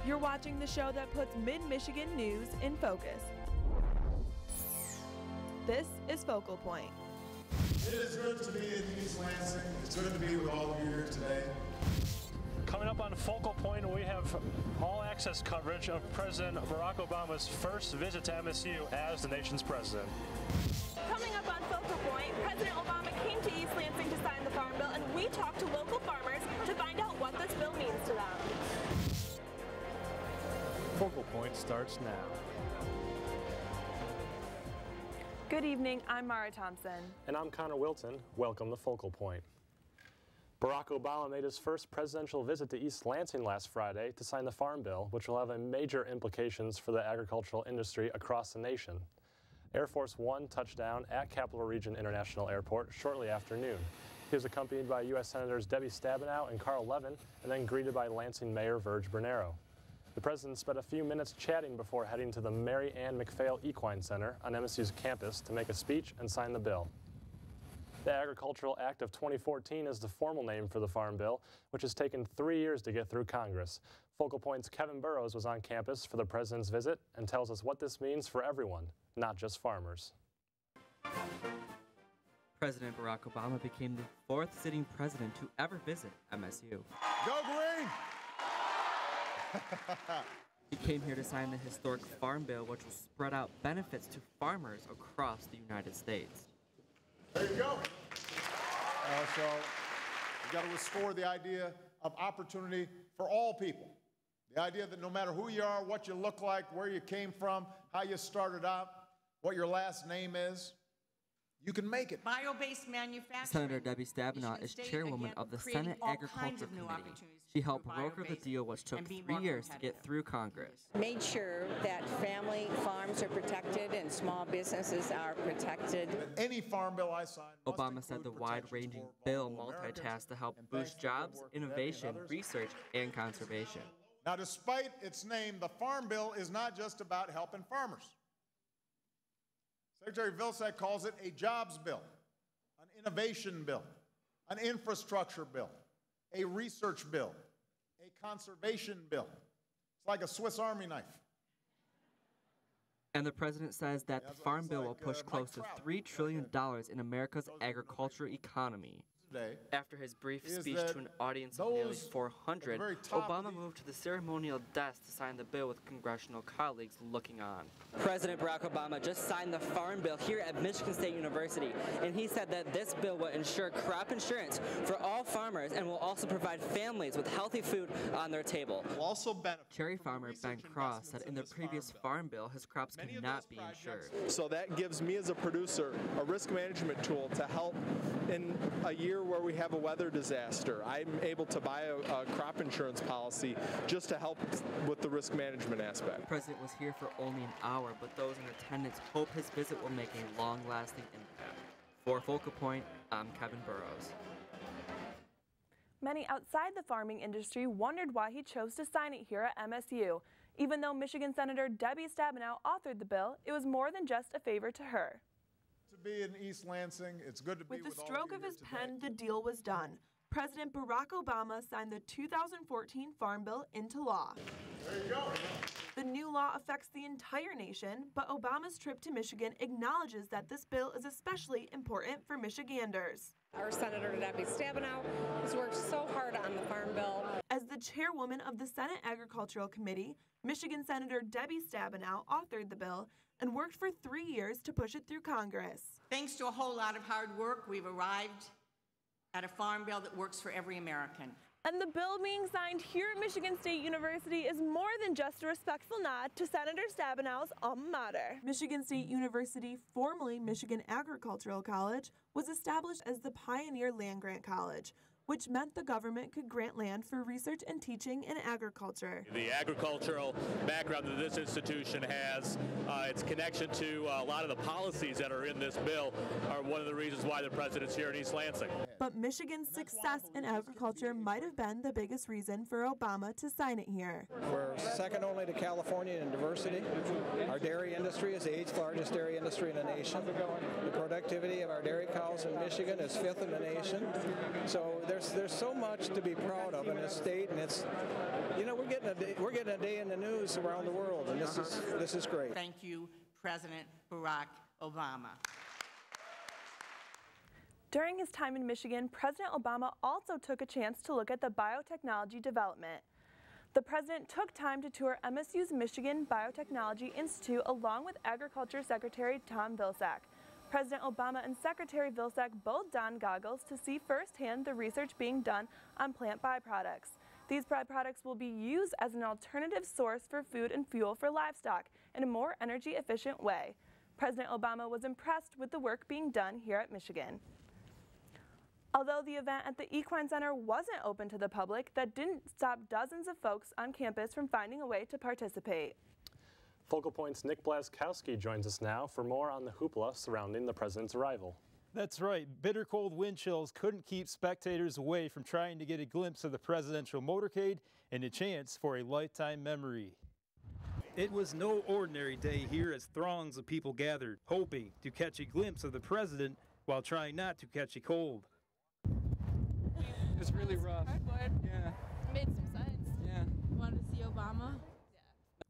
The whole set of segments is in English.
You're watching the show that puts Mid-Michigan news in focus. This is Focal Point. It is good to be in East Lansing. It's good to be with all of you here today. Coming up on Focal Point, we have all-access coverage of President Barack Obama's first visit to MSU as the nation's president. Coming up on Focal Point, President Obama came to East Lansing to sign the Farm Bill, and we talked to local farmers to find out what this bill means to them. Focal Point starts now. Good evening, I'm Mara Thompson. And I'm Connor Wilton. Welcome to Focal Point. Barack Obama made his first presidential visit to East Lansing last Friday to sign the Farm Bill, which will have major implications for the agricultural industry across the nation. Air Force One touched down at Capital Region International Airport shortly after noon. He was accompanied by U.S. Senators Debbie Stabenow and Carl Levin, and then greeted by Lansing Mayor Virg Bernero. The president spent a few minutes chatting before heading to the Mary Ann McPhail Equine Center on MSU's campus to make a speech and sign the bill. The Agricultural Act of 2014 is the formal name for the Farm Bill, which has taken 3 years to get through Congress. Focal Point's Kevin Burrows was on campus for the president's visit and tells us what this means for everyone, not just farmers. President Barack Obama became the fourth sitting president to ever visit MSU. Go Green! He came here to sign the historic Farm Bill, which will spread out benefits to farmers across the United States. There you go. So we've got to restore the idea of opportunity for all people. The idea that no matter who you are, what you look like, where you came from, how you started out, what your last name is, you can make it. Bio-based manufacturing. Senator Debbie Stabenow is chairwoman of the Senate Agriculture Committee. She helped broker the deal, which took 3 years to get through Congress. Made sure that family farms are protected and small businesses are protected. Any farm bill I sign. Obama said the wide-ranging bill multitasked to help boost jobs, innovation, research, and conservation. Now, despite its name, the Farm Bill is not just about helping farmers. Secretary Vilsack calls it a jobs bill, an innovation bill, an infrastructure bill, a research bill, a conservation bill. It's like a Swiss Army knife. And the president says that the Farm Bill will push close to $3 trillion in America's agriculture economy. After his brief speech to an audience of nearly 400, Obama moved to the ceremonial desk to sign the bill with congressional colleagues looking on. President Barack Obama just signed the Farm Bill here at Michigan State University, and he said that this bill will ensure crop insurance for all farmers and will also provide families with healthy food on their table. Cherry farmer Ben Cross said in the previous Farm Bill his crops could not be insured. So that gives me as a producer a risk management tool to help in a year where we have a weather disaster. I'm able to buy a crop insurance policy just to help with the risk management aspect. The president was here for only an hour, but those in attendance hope his visit will make a long-lasting impact. For Focal Point, I'm Kevin Burrows. Many outside the farming industry wondered why he chose to sign it here at MSU. Even though Michigan Senator Debbie Stabenow authored the bill, it was more than just a favor to her. To be in East Lansing, it's good to be with the stroke of his pen, the deal was done. President Barack Obama signed the 2014 Farm Bill into law. There you go. The new law affects the entire nation, but Obama's trip to Michigan acknowledges that this bill is especially important for Michiganders. Our Senator Debbie Stabenow has worked so hard on the Farm Bill. As the chairwoman of the Senate Agricultural Committee, Michigan Senator Debbie Stabenow authored the bill and worked for 3 years to push it through Congress. Thanks to a whole lot of hard work, we've arrived at a Farm Bill that works for every American. And the bill being signed here at Michigan State University is more than just a respectful nod to Senator Stabenow's alma mater. Michigan State University, formerly Michigan Agricultural College, was established as the Pioneer Land Grant College, which meant the government could grant land for research and teaching in agriculture. The agricultural background that this institution has, its connection to a lot of the policies that are in this bill are one of the reasons why the president's here in East Lansing. But Michigan's success in agriculture might have been the biggest reason for Obama to sign it here. We're second only to California in diversity. Our dairy industry is the 8th largest dairy industry in the nation. The productivity of our dairy cows in Michigan is 5th in the nation. So there's so much to be proud of in this state, and it's, you know, we're getting a day news around the world, and this is great. Thank you, President Barack Obama. During his time in Michigan, President Obama also took a chance to look at the biotechnology development. The president took time to tour MSU's Michigan Biotechnology Institute along with Agriculture Secretary Tom Vilsack. President Obama and Secretary Vilsack both donned goggles to see firsthand the research being done on plant byproducts. These byproducts will be used as an alternative source for food and fuel for livestock in a more energy-efficient way. President Obama was impressed with the work being done here at Michigan. Although the event at the Equine Center wasn't open to the public, that didn't stop dozens of folks on campus from finding a way to participate. Focal Point's Nick Blaskowski joins us now for more on the hoopla surrounding the president's arrival. That's right. Bitter cold wind chills couldn't keep spectators away from trying to get a glimpse of the presidential motorcade and a chance for a lifetime memory. It was no ordinary day here as throngs of people gathered, hoping to catch a glimpse of the president while trying not to catch a cold. It was really rough. Yeah. Made some sense. Yeah. Wanted to see Obama.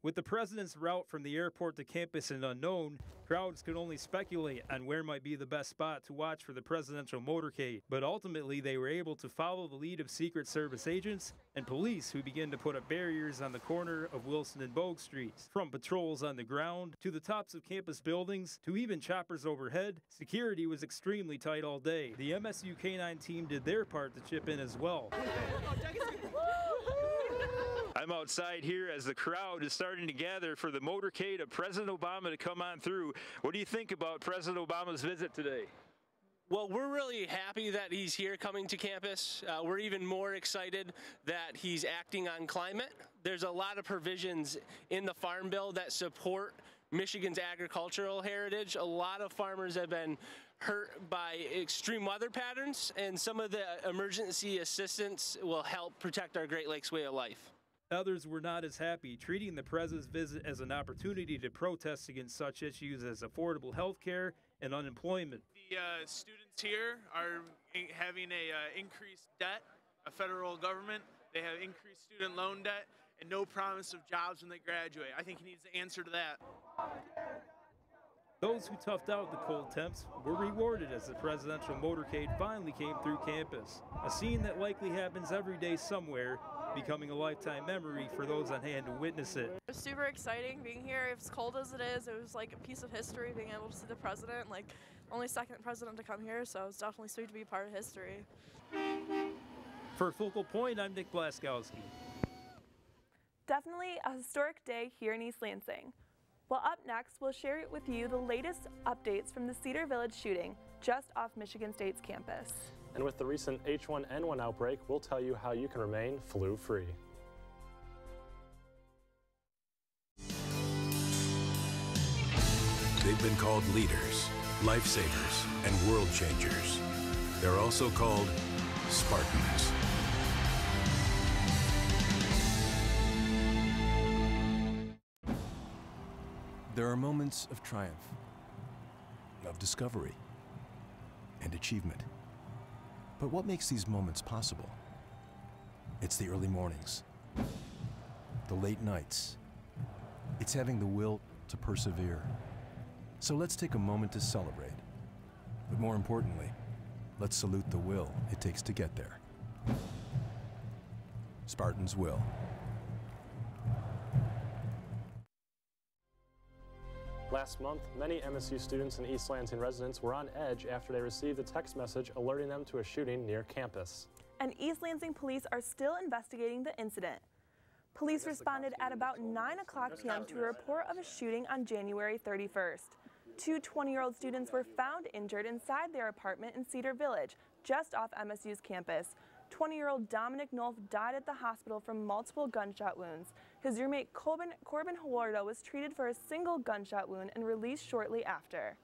With the president's route from the airport to campus an unknown, crowds could only speculate on where might be the best spot to watch for the presidential motorcade. But ultimately, they were able to follow the lead of Secret Service agents and police who began to put up barriers on the corner of Wilson and Bogue Streets. From patrols on the ground, to the tops of campus buildings, to even choppers overhead, security was extremely tight all day. The MSU K-9 team did their part to chip in as well. I'm outside here as the crowd is starting to gather for the motorcade of President Obama to come on through. What do you think about President Obama's visit today? Well, we're really happy that he's here coming to campus. We're even more excited that he's acting on climate. There's a lot of provisions in the Farm Bill that support Michigan's agricultural heritage. A lot of farmers have been hurt by extreme weather patterns, and some of the emergency assistance will help protect our Great Lakes way of life. Others were not as happy, treating the president's visit as an opportunity to protest against such issues as affordable health care and unemployment. The students here are having a increased debt, a federal government. They have increased student loan debt and no promise of jobs when they graduate. I think he needs to answer to that. Those who toughed out the cold temps were rewarded as the presidential motorcade finally came through campus, a scene that likely happens every day somewhere, becoming a lifetime memory for those on hand to witness it. It was super exciting being here. As cold as it is, it was like a piece of history being able to see the president, like only second president to come here, so it's definitely sweet to be part of history. For Focal Point, I'm Nick Blaskowski. Definitely a historic day here in East Lansing. Well, up next, we'll share with you the latest updates from the Cedar Village shooting just off Michigan State's campus. And with the recent H1N1 outbreak, we'll tell you how you can remain flu-free. They've been called leaders, lifesavers, and world changers. They're also called Spartans. There are moments of triumph, of discovery, and achievement. But what makes these moments possible? It's the early mornings, the late nights. It's having the will to persevere. So let's take a moment to celebrate. But more importantly, let's salute the will it takes to get there. Spartans will. Last month, many MSU students and East Lansing residents were on edge after they received a text message alerting them to a shooting near campus. And East Lansing police are still investigating the incident. Police responded at about 9 o'clock p.m. to a report of a shooting on January 31st. Two 20-year-old students were found injured inside their apartment in Cedar Village, just off MSU's campus. 20-year-old Dominic Nolf died at the hospital from multiple gunshot wounds. His roommate Corbin Hawardo was treated for a single gunshot wound and released shortly after.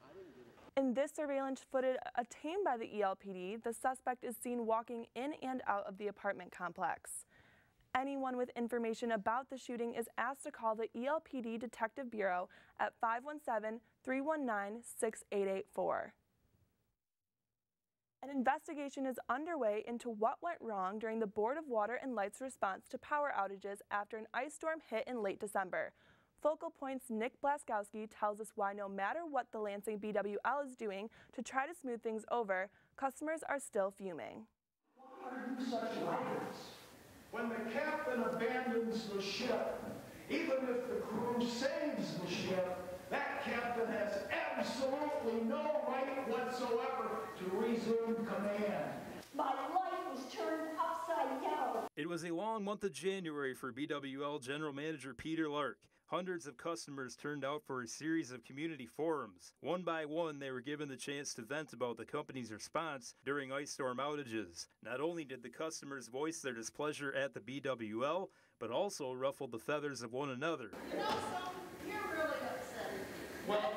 In this surveillance footage obtained by the ELPD, the suspect is seen walking in and out of the apartment complex. Anyone with information about the shooting is asked to call the ELPD Detective Bureau at 517-319-6884. An investigation is underway into what went wrong during the Board of Water and Light's response to power outages after an ice storm hit in late December. Focal Point's Nick Blaskowski tells us why no matter what the Lansing BWL is doing to try to smooth things over, customers are still fuming. Why are you such laggards? When the captain abandons the ship, even if the crew saves the ship, that captain has absolutely no right whatsoever to resume command. My life was turned upside down. It was a long month of January for BWL General Manager Peter Lark. Hundreds of customers turned out for a series of community forums. One by one, they were given the chance to vent about the company's response during ice storm outages. Not only did the customers voice their displeasure at the BWL, but also ruffled the feathers of one another. You know something? You're really upsetting. Well,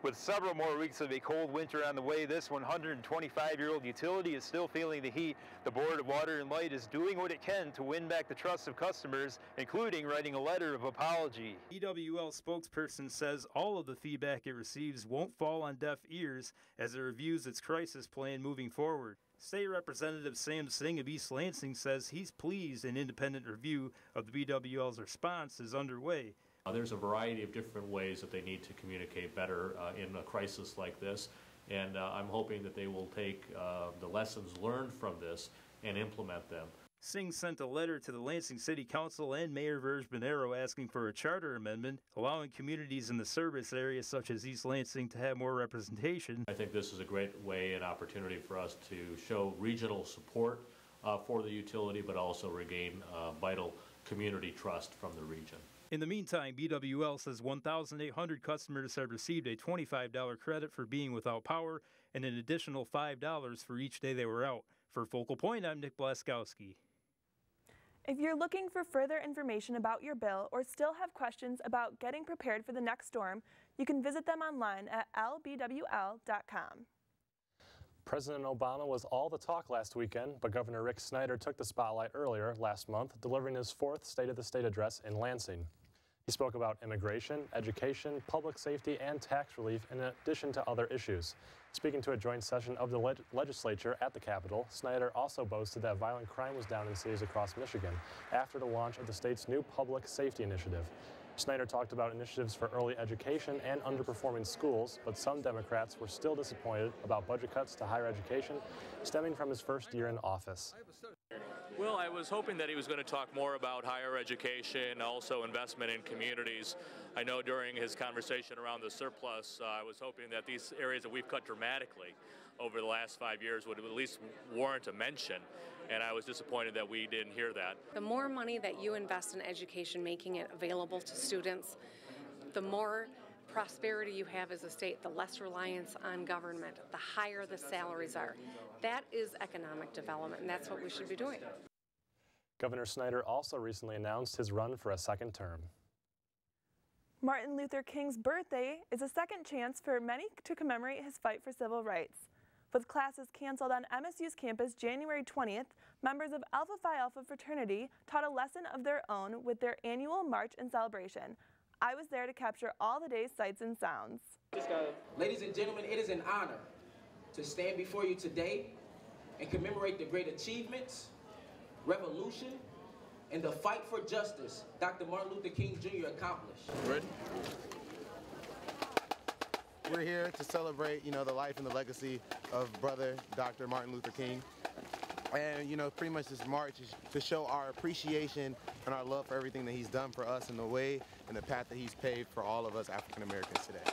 with several more weeks of a cold winter on the way, this 125-year-old utility is still feeling the heat. The Board of Water and Light is doing what it can to win back the trust of customers, including writing a letter of apology. BWL spokesperson says all of the feedback it receives won't fall on deaf ears as it reviews its crisis plan moving forward. State Representative Sam Singh of East Lansing says he's pleased an independent review of the BWL's response is underway. There's a variety of different ways that they need to communicate better in a crisis like this, and I'm hoping that they will take the lessons learned from this and implement them. Singh sent a letter to the Lansing City Council and Mayor Verge Bonero asking for a charter amendment, allowing communities in the service area such as East Lansing to have more representation. I think this is a great way and opportunity for us to show regional support for the utility, but also regain vital community trust from the region. In the meantime, BWL says 1,800 customers have received a $25 credit for being without power and an additional $5 for each day they were out. For Focal Point, I'm Nick Blaskowski. If you're looking for further information about your bill or still have questions about getting prepared for the next storm, you can visit them online at lbwl.com. President Obama was all the talk last weekend, but Governor Rick Snyder took the spotlight earlier last month, delivering his fourth State of the State address in Lansing. He spoke about immigration, education, public safety, and tax relief, in addition to other issues. Speaking to a joint session of the legislature at the Capitol, Snyder also boasted that violent crime was down in cities across Michigan after the launch of the state's new public safety initiative. Snyder talked about initiatives for early education and underperforming schools, but some Democrats were still disappointed about budget cuts to higher education stemming from his first year in office. Well, I was hoping that he was going to talk more about higher education, also investment in communities. I know during his conversation around the surplus, I was hoping that these areas that we've cut dramatically over the last 5 years would at least warrant a mention, and I was disappointed that we didn't hear that. The more money that you invest in education, making it available to students, the more prosperity you have as a state, the less reliance on government, the higher the salaries are. That is economic development, and that's what we should be doing. Governor Snyder also recently announced his run for a second term. Martin Luther King's birthday is a second chance for many to commemorate his fight for civil rights. With classes canceled on MSU's campus January 20th, members of Alpha Phi Alpha fraternity taught a lesson of their own with their annual march and celebration. I was there to capture all the day's sights and sounds. Ladies and gentlemen, it is an honor to stand before you today and commemorate the great achievements, revolution, and the fight for justice Dr. Martin Luther King Jr. accomplished. Ready? We're here to celebrate, the life and the legacy of brother Dr. Martin Luther King. And, pretty much this march is to show our appreciation and our love for everything that he's done for us and the way and the path that he's paved for all of us African Americans today.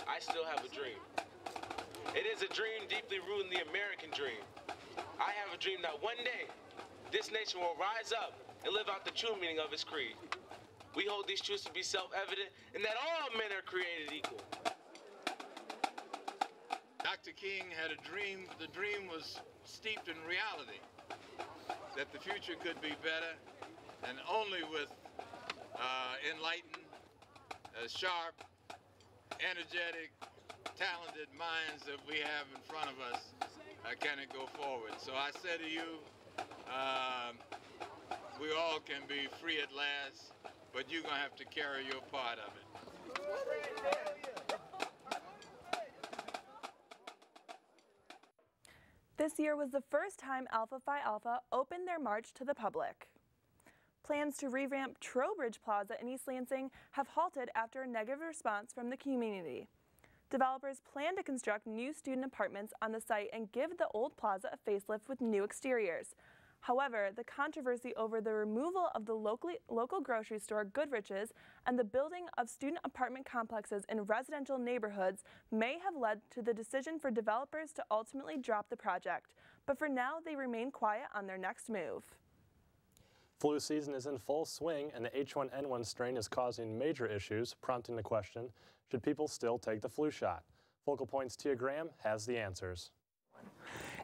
I still have a dream. It is a dream deeply rooted in the American dream. I have a dream that one day this nation will rise up and live out the true meaning of its creed. We hold these truths to be self-evident and that all men are created equal. Dr. King had a dream. The dream was steeped in reality, that the future could be better, and only with enlightened, sharp, energetic, talented minds that we have in front of us can it go forward. So I say to you, we all can be free at last, but you're going to have to carry your part of it. This year was the first time Alpha Phi Alpha opened their march to the public. Plans to revamp Trowbridge Plaza in East Lansing have halted after a negative response from the community. Developers plan to construct new student apartments on the site and give the old plaza a facelift with new exteriors. However, the controversy over the removal of the local grocery store Goodrich's and the building of student apartment complexes in residential neighborhoods may have led to the decision for developers to ultimately drop the project, but for now they remain quiet on their next move. Flu season is in full swing, and the H1N1 strain is causing major issues, prompting the question, should people still take the flu shot? Focal Point's Tia Graham has the answers.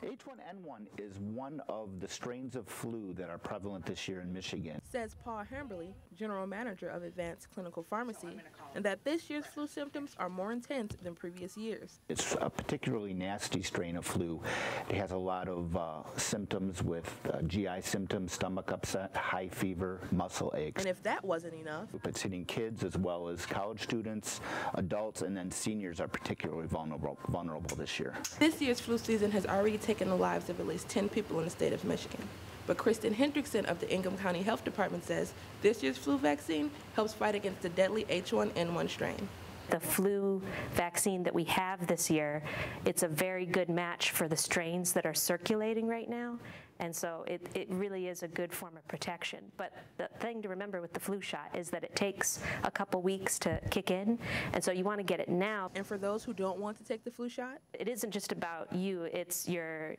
H1N1 is one of the strains of flu that are prevalent this year in Michigan. Says Paul Hamberly, General Manager of Advanced Clinical Pharmacy, and that this year's flu symptoms are more intense than previous years. It's a particularly nasty strain of flu. It has a lot of symptoms with GI symptoms, stomach upset, high fever, muscle aches. And if that wasn't enough, it's hitting kids as well as college students, adults, and then seniors are particularly vulnerable this year. This year's flu season has already taken the lives of at least 10 people in the state of Michigan. But Kristen Hendrickson of the Ingham County Health Department says this year's flu vaccine helps fight against the deadly H1N1 strain. The flu vaccine that we have this year, it's a very good match for the strains that are circulating right now. And so it really is a good form of protection. But the thing to remember with the flu shot is that it takes a couple weeks to kick in. And so you want to get it now. And for those who don't want to take the flu shot? It isn't just about you. It's your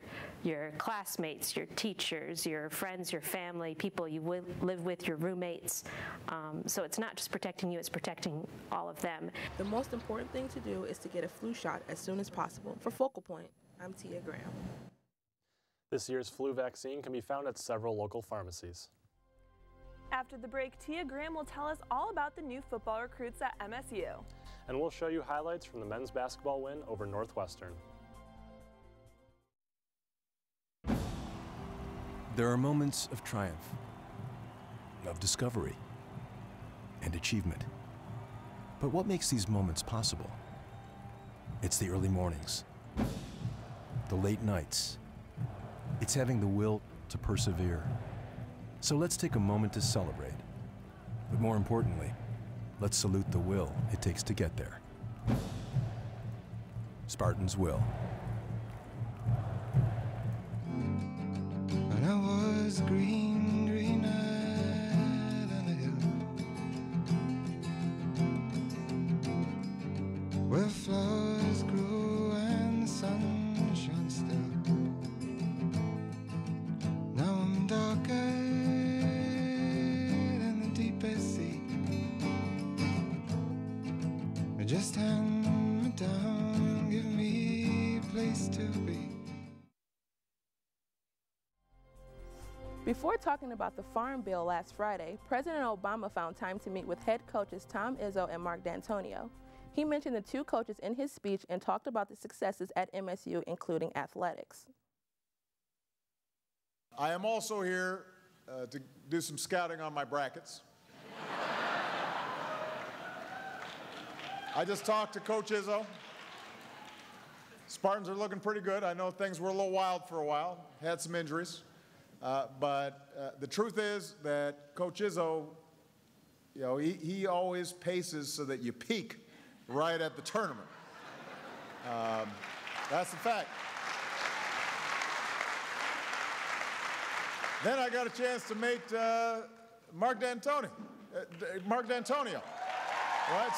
classmates, your teachers, your friends, your family, people you live with, your roommates. So it's not just protecting you, it's protecting all of them. The most important thing to do is to get a flu shot as soon as possible. For Focal Point, I'm Tia Graham. This year's flu vaccine can be found at several local pharmacies. After the break, Tia Graham will tell us all about the new football recruits at MSU. And we'll show you highlights from the men's basketball win over Northwestern. There are moments of triumph, of discovery, and achievement. But what makes these moments possible? It's the early mornings, the late nights. It's having the will to persevere. So let's take a moment to celebrate. But more importantly, let's salute the will it takes to get there. Spartans will. When I was green, greener than the hill, where flowers grew and the sun shone still. Now I'm darker than the deepest sea. Just hand me down, give me a place to be. Before talking about the Farm Bill last Friday, President Obama found time to meet with head coaches Tom Izzo and Mark D'Antonio. He mentioned the two coaches in his speech and talked about the successes at MSU, including athletics. I am also here to do some scouting on my brackets. I just talked to Coach Izzo. Spartans are looking pretty good. I know things were a little wild for a while, had some injuries. But the truth is that Coach Izzo, you know, he always paces so that you peak right at the tournament. That's the fact. Then I got a chance to meet Mark D'Antonio, right?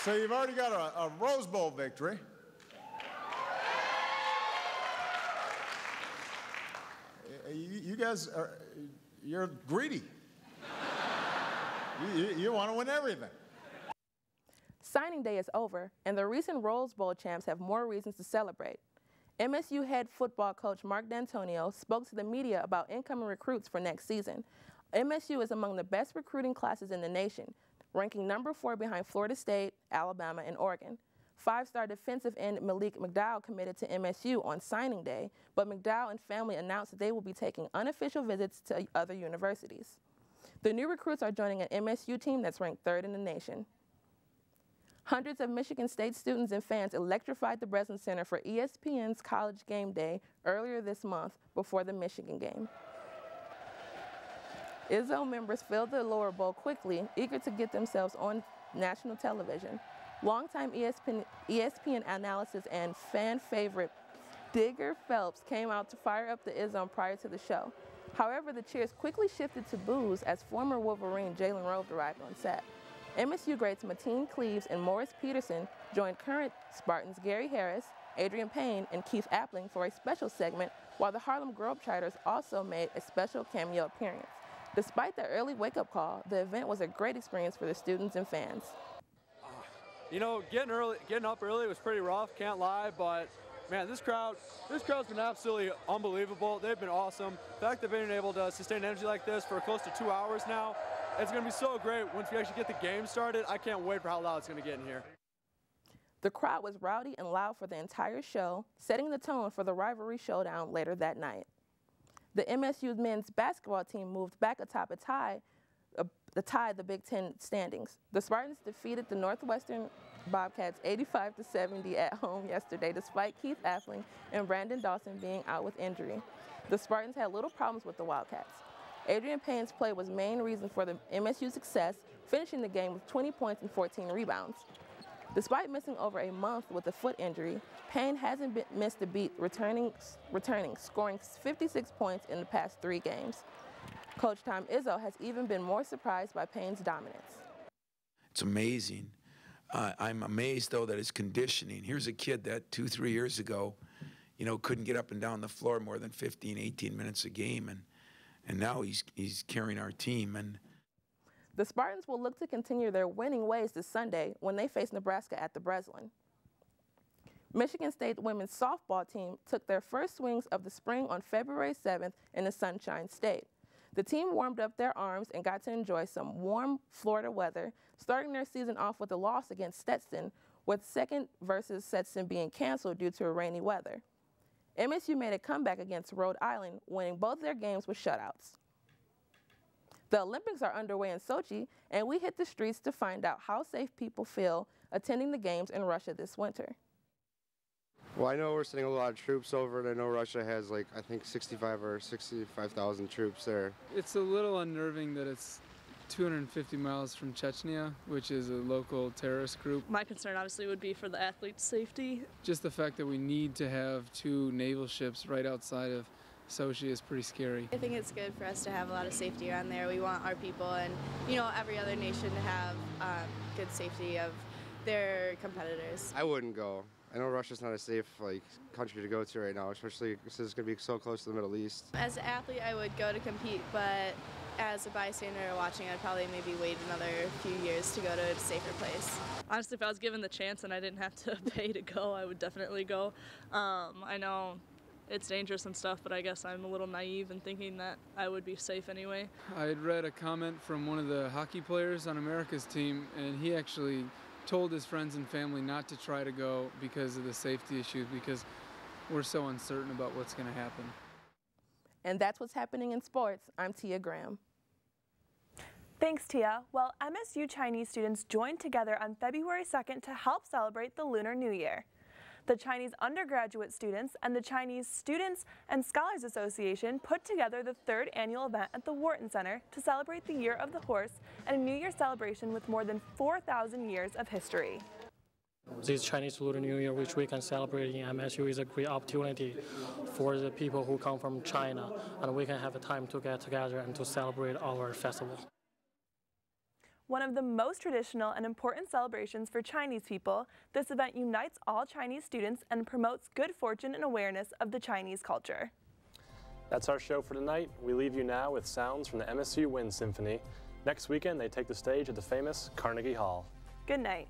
So you've already got a Rose Bowl victory. You guys you're greedy. You want to win everything. Signing day is over, and the recent Rose Bowl champs have more reasons to celebrate. MSU head football coach Mark D'Antonio spoke to the media about incoming recruits for next season. MSU is among the best recruiting classes in the nation, ranking number 4 behind Florida State, Alabama, and Oregon. 5-star defensive end Malik McDowell committed to MSU on signing day, but McDowell and family announced that they will be taking unofficial visits to other universities. The new recruits are joining an MSU team that's ranked 3rd in the nation. Hundreds of Michigan State students and fans electrified the Breslin Center for ESPN's College Game Day earlier this month before the Michigan game. Izzo members filled the lower bowl quickly, eager to get themselves on national television. Longtime ESPN analysis and fan favorite Digger Phelps came out to fire up the Izzo prior to the show. However, the cheers quickly shifted to boos as former Wolverine Jalen Rove arrived on set. MSU greats Mateen Cleaves and Morris Peterson joined current Spartans Gary Harris, Adrian Payne, and Keith Appling for a special segment, while the Harlem Globetrotters also made a special cameo appearance. Despite the early wake-up call, the event was a great experience for the students and fans. You know, getting up early was pretty rough, can't lie, but man, this crowd's been absolutely unbelievable. They've been awesome. The fact they've been able to sustain energy like this for close to 2 hours now, it's going to be so great once we actually get the game started. I can't wait for how loud it's going to get in here. The crowd was rowdy and loud for the entire show, setting the tone for the rivalry showdown later that night. The MSU men's basketball team moved back atop the Big Ten standings. The Spartans defeated the Northwestern Bobcats 85-70 at home yesterday, despite Keith Appling and Brandon Dawson being out with injury. The Spartans had little problems with the Wildcats. Adrian Payne's play was main reason for the MSU success, finishing the game with 20 points and 14 rebounds. Despite missing over a month with a foot injury, Payne hasn't missed a beat, returning, scoring 56 points in the past 3 games. Coach Tom Izzo has even been more surprised by Payne's dominance. It's amazing. I'm amazed, though, that his conditioning. Here's a kid that 2-3 years ago, you know, couldn't get up and down the floor more than 15, 18 minutes a game, and now he's carrying our team. And the Spartans will look to continue their winning ways this Sunday when they face Nebraska at the Breslin. Michigan State women's softball team took their first swings of the spring on February 7th in the Sunshine State. The team warmed up their arms and got to enjoy some warm Florida weather, starting their season off with a loss against Stetson, with second versus Stetson being canceled due to rainy weather. MSU made a comeback against Rhode Island, winning both their games with shutouts. The Olympics are underway in Sochi, and we hit the streets to find out how safe people feel attending the games in Russia this winter. Well, I know we're sending a lot of troops over, and I know Russia has, like, I think 65,000 troops there. It's a little unnerving that it's 250 miles from Chechnya, which is a local terrorist group. My concern obviously would be for the athletes' safety. Just the fact that we need to have 2 naval ships right outside of Sochi is pretty scary. I think it's good for us to have a lot of safety around there. We want our people and, you know, every other nation to have good safety of their competitors. I wouldn't go. I know Russia's not a safe country to go to right now, especially since it's going to be so close to the Middle East. As an athlete, I would go to compete, but as a bystander watching, I'd probably maybe wait another few years to go to a safer place. Honestly, if I was given the chance and I didn't have to pay to go, I would definitely go. I know it's dangerous and stuff, but I guess I'm a little naive in thinking that I would be safe anyway. I had read a comment from one of the hockey players on America's team, and he actually told his friends and family not to try to go because of the safety issues, because we're so uncertain about what's going to happen. And that's what's happening in sports. I'm Tia Graham. Thanks, Tia. Well, MSU Chinese students joined together on February 2nd to help celebrate the Lunar New Year. The Chinese undergraduate students and the Chinese Students and Scholars Association put together the 3rd annual event at the Wharton Center to celebrate the Year of the Horse and a New Year celebration with more than 4,000 years of history. This Chinese Lunar New Year, which we can celebrate in MSU, is a great opportunity for the people who come from China, and we can have a time to get together and to celebrate our festival. One of the most traditional and important celebrations for Chinese people, this event unites all Chinese students and promotes good fortune and awareness of the Chinese culture. That's our show for tonight. We leave you now with sounds from the MSU Wind Symphony. Next weekend, they take the stage at the famous Carnegie Hall. Good night.